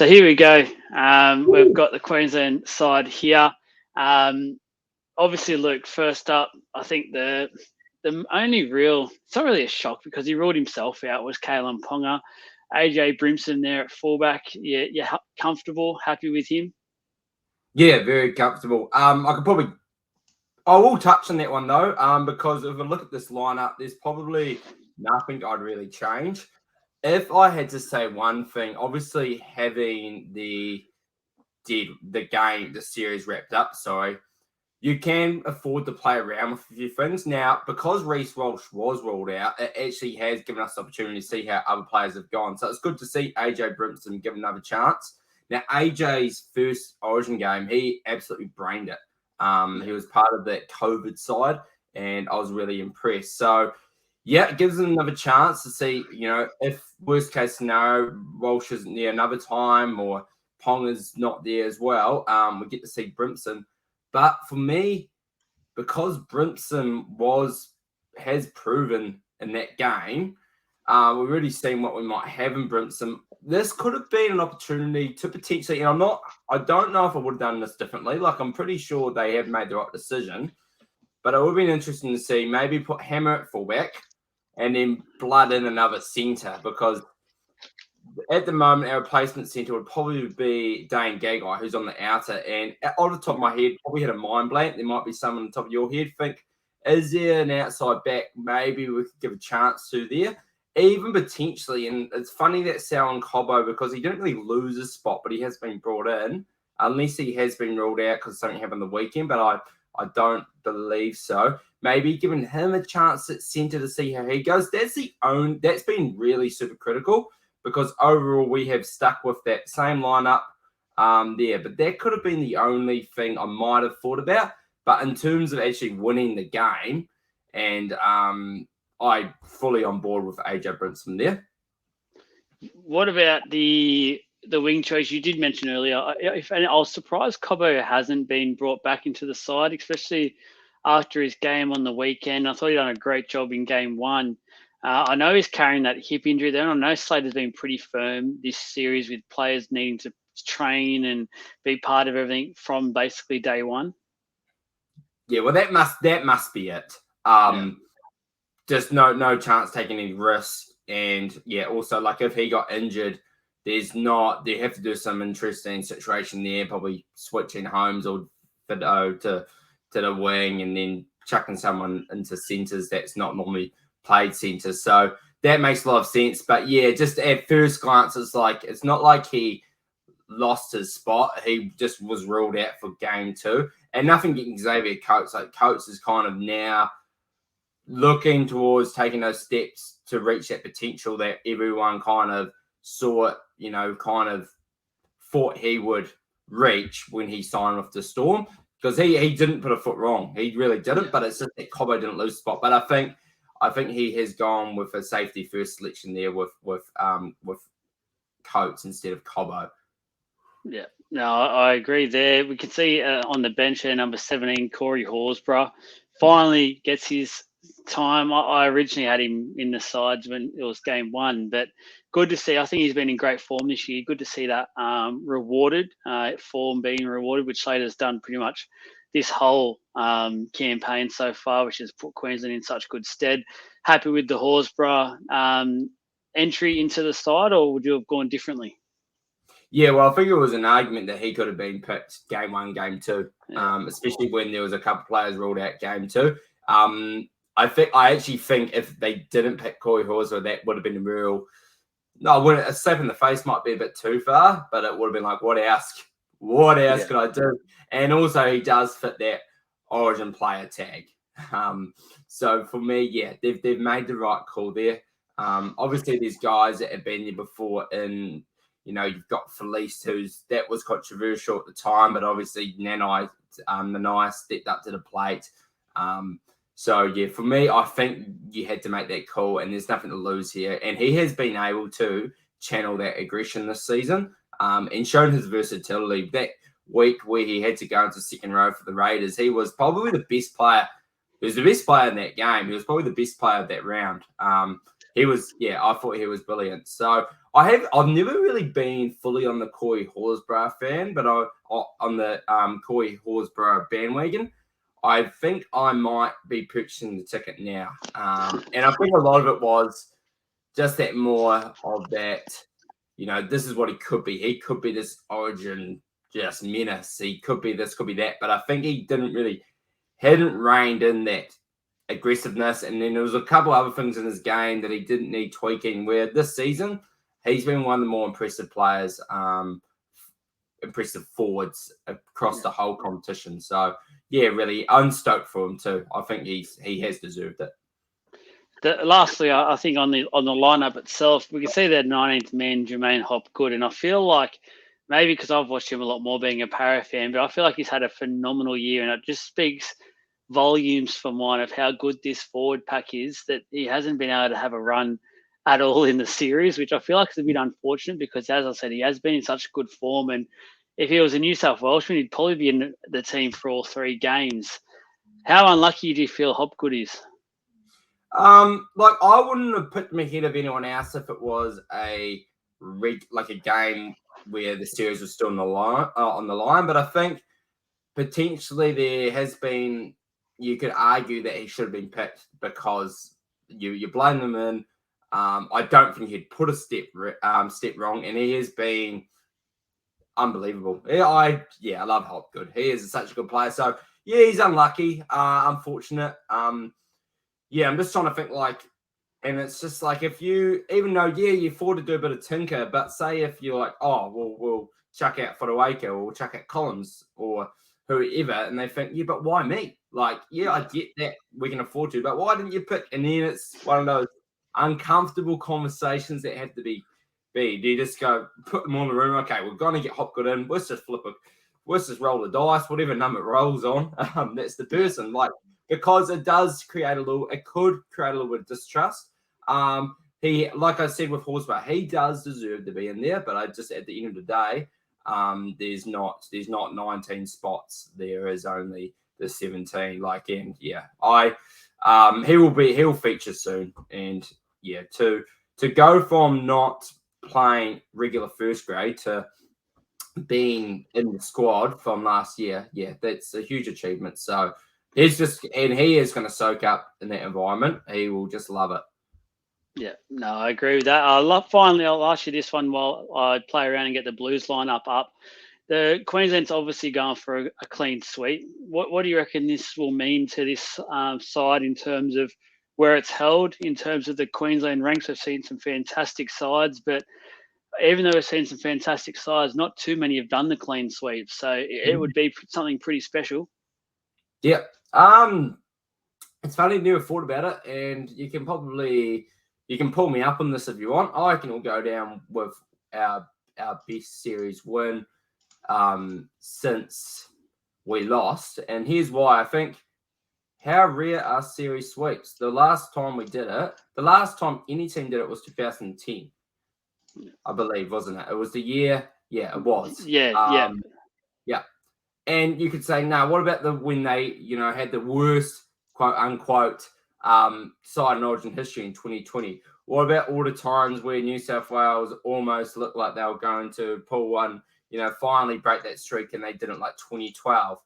So here we go. We've got the Queensland side here. Obviously, Luke, first up, I think the only it's not really a shock because he ruled himself out, was Kalen Ponga. AJ Brimson there at fullback. You're comfortable, happy with him? Yeah, very comfortable. I will touch on that one though, because if I look at this lineup, there's probably nothing I'd really change. If I had to say one thing, obviously having the series wrapped up, you can afford to play around with a few things. Now, because Reece Walsh was ruled out, it actually has given us the opportunity to see how other players have gone. So it's good to see AJ Brimson give another chance. Now, AJ's first Origin game, he absolutely brained it. He was part of that COVID side, and I was really impressed. So, yeah, it gives them another chance to see, if worst case scenario, Walsh isn't there another time or Ponga's not there as well, we get to see Brimson. But for me, because Brimson has proven in that game, we've already seen what we might have in Brimson. This could have been an opportunity to potentially, and I don't know if I would have done this differently. Like, I'm pretty sure they have made the right decision, but it would have been interesting to see maybe put Hammer at fullback and then blood in another centre, because at the moment, our replacement centre would probably be Dane Gagai, who's on the outer. And off the top of my head, probably had a mind blank. There might be someone on the top of your head. Think, is there an outside back maybe we could give a chance to there? Even potentially, and it's funny that Sal Cobbo, because he didn't really lose his spot, but he has been brought in, unless he has been ruled out because something happened the weekend, but I don't believe so. Maybe giving him a chance at centre to see how he goes. That's been really super critical, because overall we have stuck with that same lineup there. But that could have been the only thing I might have thought about. But in terms of actually winning the game, and I'm fully on board with AJ Brimson there. What about the wing choice you did mention earlier? I was surprised Cobbo hasn't been brought back into the side, especially after his game on the weekend. I thought he'd done a great job in game one. I know he's carrying that hip injury there. I know Slater's been pretty firm this series with players needing to train and be part of everything from basically day one. Yeah, well, that must be it. Just no chance taking any risks. And yeah, also, like, if he got injured, they have to do some interesting situation there, probably switching Holmes or Fido to the wing and then chucking someone into centres that's not normally played centre. So that makes a lot of sense. But yeah, just at first glance, it's not like he lost his spot. He just was ruled out for game two. And nothing getting Xavier Coates. Like, Coates is kind of now looking towards taking those steps to reach that potential that everyone kind of saw, kind of thought he would reach when he signed with the Storm. Because he didn't put a foot wrong. He really didn't, but it's just that Cobbo didn't lose the spot. But I think he has gone with a safety first selection there with Coates instead of Cobbo. Yeah, no, I agree there. We can see on the bench there, number 17, Corey Horsburgh, finally gets his time. I originally had him in the sides when it was game one, but good to see. I think he's been in great form this year. Good to see that rewarded, form being rewarded, which Slater's done pretty much this whole campaign so far, which has put Queensland in such good stead. Happy with the Horsburgh entry into the side, or would you have gone differently? Yeah, well, I think it was an argument that he could have been picked game one, game two, especially when there was a couple of players ruled out game two. I actually think if they didn't pick Corey Horsburgh, that would have been a slap in the face might be a bit too far, but it would have been like, what else could I do? And also, he does fit that Origin player tag. So for me, yeah, they've made the right call there. Obviously, there's guys that have been there before in. You've got Felice, that was controversial at the time, but obviously Nanai stepped up to the plate. So, yeah, for me, I think you had to make that call, and there's nothing to lose here. And he has been able to channel that aggression this season and shown his versatility. That week where he had to go into second row for the Raiders, he was probably the best player. He was the best player in that game. He was probably the best player of that round. he was, I thought he was brilliant. So I've never really been fully on the Corey Horsburgh fan, but on the Corey Horsburgh bandwagon. I think I might be purchasing the ticket now. And I think a lot of it was just that more of that, this is what he could be. He could be this Origin just menace. He could be this, could be that. But I think he hadn't reined in that aggressiveness. And then there was a couple other things in his game that he didn't need tweaking, where this season he's been one of the more impressive players, impressive forwards across the whole competition. So, really, I'm stoked for him too. I think he has deserved it. Lastly, I think on the lineup itself, we can see that 19th man, Jermaine Hopgood, and I feel like maybe because I've watched him a lot more being a Para fan, but I feel like he's had a phenomenal year, and it just speaks volumes for mine of how good this forward pack is, that he hasn't been able to have a run at all in the series, which I feel like is a bit unfortunate because, as I said, he has been in such good form, and if he was a New South Welshman, he'd probably be in the team for all 3 games. How unlucky do you feel Hopgood is? I wouldn't have put him ahead of anyone else if it was a game where the series was still on the line. But I think potentially there has been, you could argue that he should have been picked because you blame them in. I don't think he'd put a step wrong, and he has been unbelievable. I love Hopgood. He is such a good player. So he's unlucky, unfortunate. I'm just trying to think and it's just like if you, even though you afford to do a bit of tinker, but say if you're like, we'll chuck out Fotuaika or we'll chuck out Collins or whoever, and they think, but why me? I get that we can afford to, but why didn't you pick? And then it's one of those uncomfortable conversations that have to be. Do you just go put them on the room? Okay, we're going to get Hopgood in. Let's just roll the dice, whatever number it rolls on. That's the person. Because it could create a little bit of distrust. He, like I said with Horsburgh, he does deserve to be in there, but at the end of the day, there's not 19 spots. There is only the 17. He'll feature soon, and to go from not playing regular first grade to being in the squad from last year, that's a huge achievement. So he is going to soak up in that environment. He will just love it. Yeah, no, I agree with that. Finally, I'll ask you this one while I play around and get the Blues lineup up. The Queensland's obviously going for a clean sweep. What do you reckon this will mean to this side in terms of where it's held, in terms of the Queensland ranks? We've seen some fantastic sides, but even though we've seen some fantastic sides, not too many have done the clean sweep. So it would be something pretty special. Yeah. It's funny, never thought about it, and you can pull me up on this if you want. I reckon we'll go down with our best series win since we lost, and here's why. I think how rare are series sweeps. The last time we did it, the last time any team did it was 2010, I believe, wasn't it? It was the year. Yeah, it was. Yeah. And you could say, what about when they, had the worst, quote unquote, side in Origin history in 2020? What about all the times where New South Wales almost looked like they were going to pull one, finally break that streak, and they didn't, like 2012?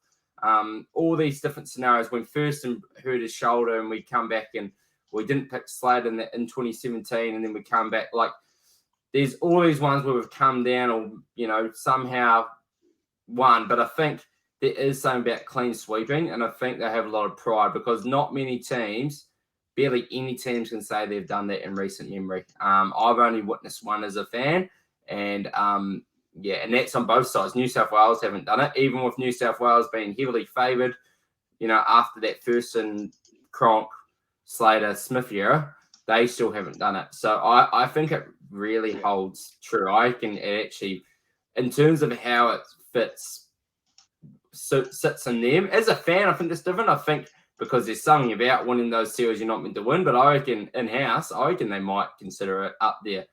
All these different scenarios when Thurston hurt his shoulder and we come back and we didn't pick Slade in 2017, and then we come back. There's all these ones where we've come down or, somehow won. But I think there is something about clean sweeping, and I think they have a lot of pride because not many teams, barely any teams can say they've done that in recent memory. I've only witnessed one as a fan, and and that's on both sides. New South Wales haven't done it, even with New South Wales being heavily favoured, after that Thurston, Cronk, Slater, Smith era, they still haven't done it. So I think it really holds true. I can actually, in terms of how it sits in them. As a fan, I think it's different. I think because there's something about winning those series you're not meant to win, but I reckon in-house, they might consider it up there.